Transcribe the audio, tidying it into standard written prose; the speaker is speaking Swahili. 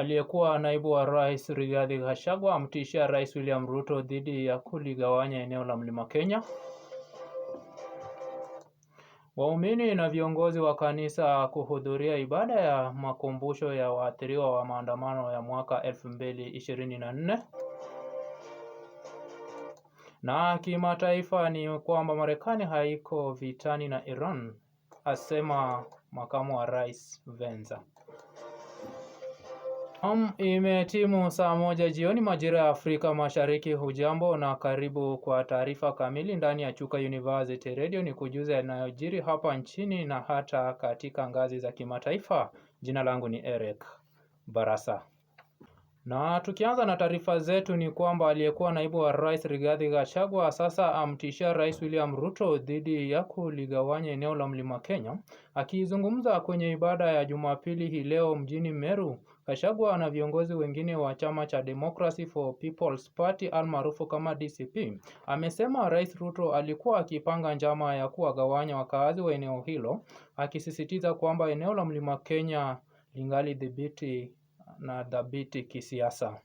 Aliyekuwa naibu wa rais Rigathi Gachagua amtishia Rais William Ruto dhidi ya kuligawanya eneo la Mlima Kenya. Waumini na viongozi wa kanisa kuhudhuria ibada ya makumbusho ya waathiriwa wa maandamano ya mwaka 2024. Na kimataifa ni kwamba Marekani haiko vitani na Iran, asema makamu wa rais Venza. Imetimu saa 1 jioni majira ya Afrika Mashariki. Hujambo na karibu kwa taarifa kamili ndani ya Chuka University Radio, ni kujuza yanayojiri hapa nchini na hata katika ngazi za kimataifa. Jina langu ni Eric Barasa. Na tukianza na taarifa zetu ni kwamba aliyekuwa naibu wa rais Rigathi Gachagua sasa amtishia Rais William Ruto dhidi ya kuligawanya eneo la Mlima Kenya. Akizungumza kwenye ibada ya Jumapili hii leo mjini Meru, Gachagua na viongozi wengine wa chama cha Democracy for People's Party almaarufu kama DCP amesema Rais Ruto alikuwa akipanga njama ya kuwagawanya wakazi wa eneo hilo, akisisitiza kwamba eneo la Mlima Kenya lingali dhabiti kisiasa.